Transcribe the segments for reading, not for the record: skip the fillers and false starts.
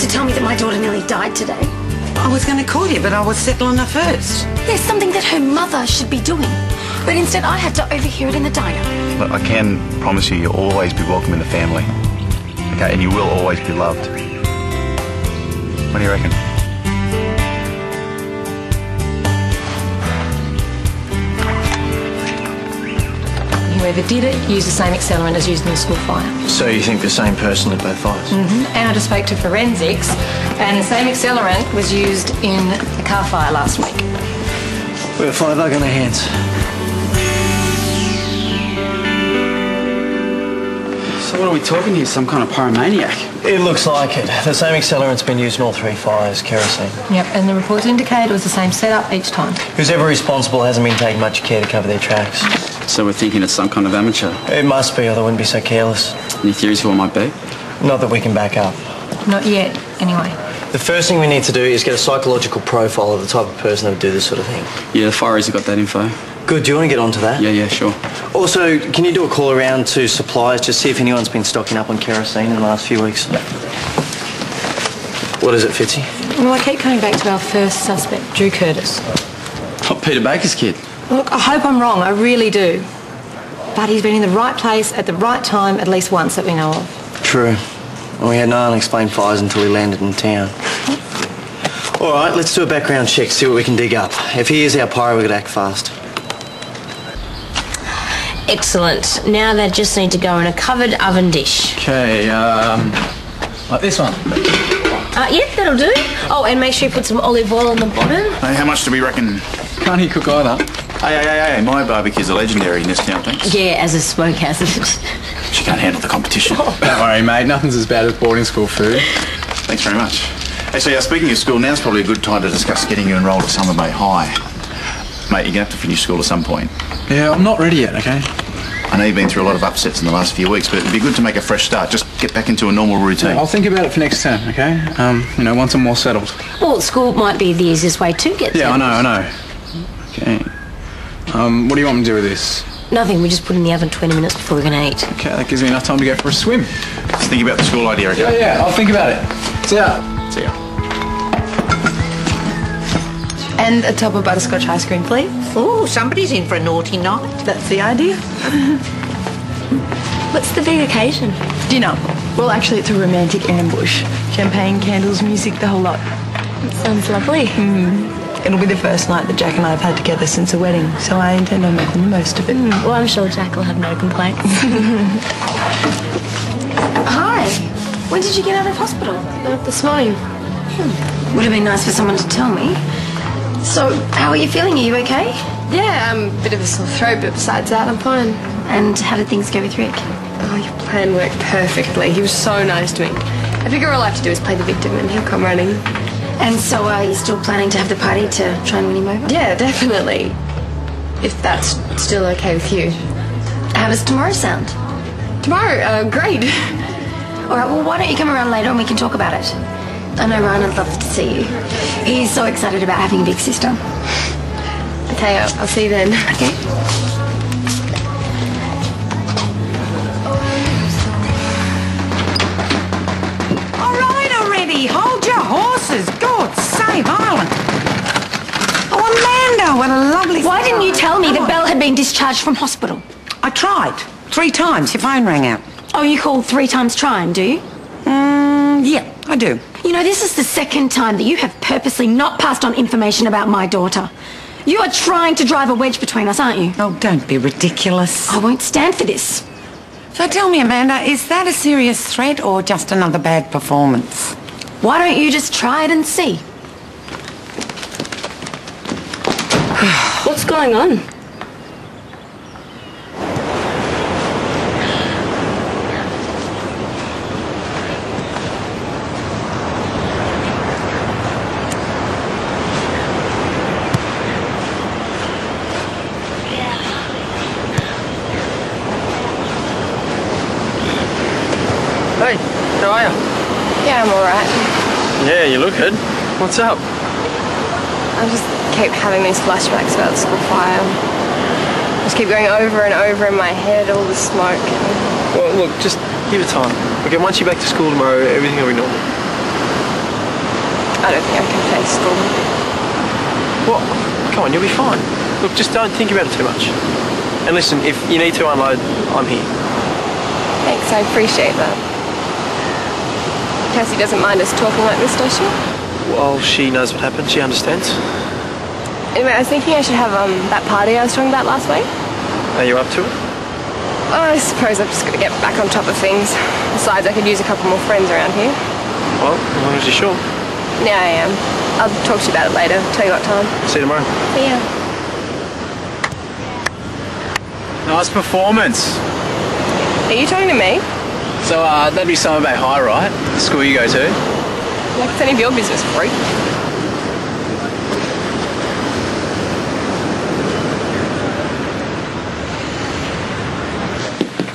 to tell me that my daughter nearly died today. I was going to call you, but I was settle on her first. There's something that her mother should be doing, but instead I had to overhear it in the diner. Look, I can promise you you'll always be welcome in the family. Okay, and you will always be loved. What do you reckon? Whoever did it used the same accelerant as used in the school fire. So you think the same person lit both fires? Mm-hmm. And I just spoke to forensics, and the same accelerant was used in the car fire last week. We have 5 bug on our hands. So what are we talking here? Some kind of pyromaniac? It looks like it. The same accelerant's been used in all 3 fires, kerosene. Yep, and the reports indicate it was the same setup each time. Who's ever responsible hasn't been taking much care to cover their tracks. So we're thinking it's some kind of amateur? It must be, or they wouldn't be so careless. Any theories who it might be? Not that we can back up. Not yet, anyway. The first thing we need to do is get a psychological profile of the type of person that would do this sort of thing. Yeah, the fireys have got that info. Good, do you want to get onto that? Yeah, sure. Also, can you do a call around to suppliers to see if anyone's been stocking up on kerosene in the last few weeks? Yep. What is it, Fitzy? Well, I keep coming back to our first suspect, Drew Curtis. Oh, Peter Baker's kid. Look, I hope I'm wrong, I really do. But he's been in the right place at the right time at least once that we know of. True. And we had no unexplained fires until he landed in town. All right, let's do a background check, see what we can dig up. If he is our pyro, we've got to act fast. Excellent. Now they just need to go in a covered oven dish. Okay, like this one. Yeah, that'll do. Oh, and make sure you put some olive oil on the bottom. Hey, how much do we reckon? Can't he cook either? Hey, my barbecues are legendary in this town, thanks. Yeah, as a smoke hazard. She can't handle the competition. Don't worry, mate. Nothing's as bad as boarding school food. Thanks very much. Hey, so speaking of school, now's probably a good time to discuss getting you enrolled at Summer Bay High. Mate, you're going to have to finish school at some point. Yeah, I'm not ready yet, okay? I know you've been through a lot of upsets in the last few weeks, but it'd be good to make a fresh start. Just get back into a normal routine. Yeah, I'll think about it for next term, okay? Once I'm more settled. Well, school might be the easiest way to get Yeah, settled. I know. Okay. What do you want me to do with this? Nothing, we just put it in the oven 20 minutes before we're going to eat. Okay, that gives me enough time to go for a swim. Just think about the school idea, okay? Yeah, I'll think about it. See ya. See ya. And a tub of butterscotch ice cream, please. Oh, somebody's in for a naughty night. That's the idea. What's the big occasion? Dinner. Well, actually, it's a romantic ambush. Champagne, candles, music, the whole lot. That sounds lovely. It'll be the first night that Jack and I have had together since a wedding, so I intend on making the most of it. Well, I'm sure Jack will have no complaints. Hi. When did you get out of hospital? This morning. Would have been nice for someone to tell me. So, how are you feeling? Are you okay? Yeah, a bit of a sore throat, but besides that, I'm fine. And how did things go with Rick? Oh, your plan worked perfectly. He was so nice to me. I figure all I have to do is play the victim and he'll come running. And so are you still planning to have the party to try and win him over? Yeah, definitely. If that's still okay with you. How does tomorrow sound? Tomorrow? Great. All right, well, why don't you come around later and we can talk about it? I know Ryan would love to see you. He's so excited about having a big sister. Okay, I'll see you then. Okay. All right already. Hold your horses. God save Ireland. Oh, Amanda, what a lovely... Why didn't you tell me that Belle had been discharged from hospital? I tried. 3 times. Your phone rang out. Oh, you called 3 times trying, do you? Yeah, I do. You know, this is the second time that you have purposely not passed on information about my daughter. You are trying to drive a wedge between us, aren't you? Oh, don't be ridiculous. I won't stand for this. So tell me, Amanda, is that a serious threat or just another bad performance? Why don't you just try it and see? What's going on? Hey, how are you? Yeah, I'm alright. Yeah, you look good. What's up? I just keep having these flashbacks about the school fire. I just keep going over and over in my head, all the smoke. Well, look, just give it time. Okay, once you're back to school tomorrow, everything will be normal. I don't think I can face school. What? Come on, you'll be fine. Look, just don't think about it too much. And listen, if you need to unload, I'm here. Thanks, I appreciate that. Cassie doesn't mind us talking like this, does she? Well, she knows what happened. She understands. Anyway, I was thinking I should have that party I was talking about last week. Are you up to it? Oh, I suppose I've just got to get back on top of things. Besides, I could use a couple more friends around here. Well, as long as you're sure. Yeah, I am. I'll talk to you about it later. Tell you what time. See you tomorrow. See ya. Nice performance. Are you talking to me? So, that'd be Summer Bay High, right? The school you go to? Like it's any of your business, freak.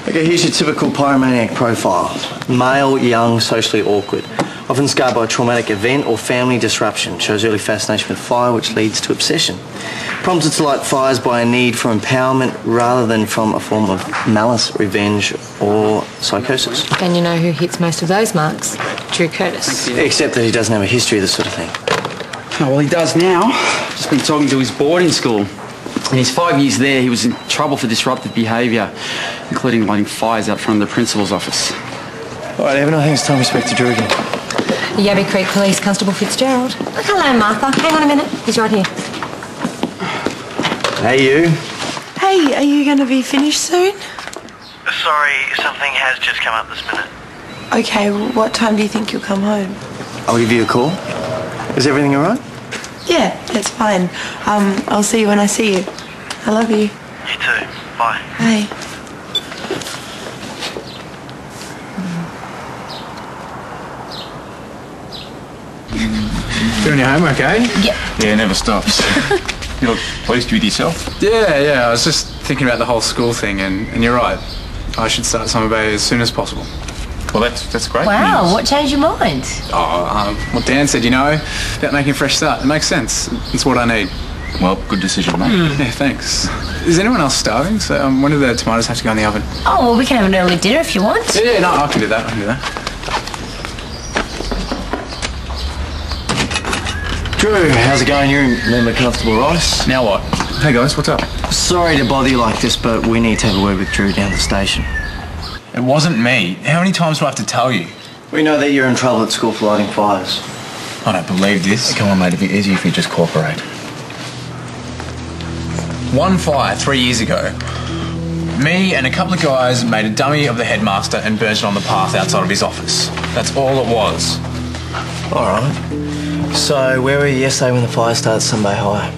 Okay, here's your typical pyromaniac profile. Male, young, socially awkward. Often scarred by a traumatic event or family disruption. Shows early fascination with fire, which leads to obsession. Prompted to light fires by a need for empowerment rather than from a form of malice, revenge, or psychosis. And you know who hits most of those marks? Drew Curtis. Except that he doesn't have a history of this sort of thing. Oh, well, he does now. Just been talking to his boarding school. In his 5 years there, he was in trouble for disruptive behaviour, including lighting fires out front of the principal's office. All right, Evan, I think it's time we speak to Drew again. Yabby Creek Police Constable Fitzgerald. Oh, hello, Martha. Hang on a minute. He's right here. Hey, you. Hey, are you going to be finished soon? Sorry, something has just come up this minute. Okay, what time do you think you'll come home? I'll give you a call. Is everything all right? Yeah, that's fine. I'll see you when I see you. I love you. You too. Bye. Bye. Doing your homework, eh? Yep. Yeah, never stops. You look pleased with yourself? Yeah, I was just thinking about the whole school thing, and you're right. I should start Summer Bay as soon as possible. Well, that's great Wow, news. what changed your mind? What Dan said, about making a fresh start. It makes sense. It's what I need. Well, good decision, mate. Yeah, thanks. Is anyone else starving? So, when do the tomatoes have to go in the oven? Oh, well, we can have an early dinner if you want. Yeah, no, I can do that. Drew, how's it going? You remember Constable Rice? Now what? Hey guys, what's up? Sorry to bother you like this, but we need to have a word with Drew down at the station. It wasn't me. How many times do I have to tell you? We know that you're in trouble at school for lighting fires. I don't believe this. Come on, mate, it'd be easier if you just cooperate. One fire 3 years ago. Me and a couple of guys made a dummy of the headmaster and burnt it on the path outside of his office. That's all it was. All right. So, where were you yesterday when the fire started at Sunday High?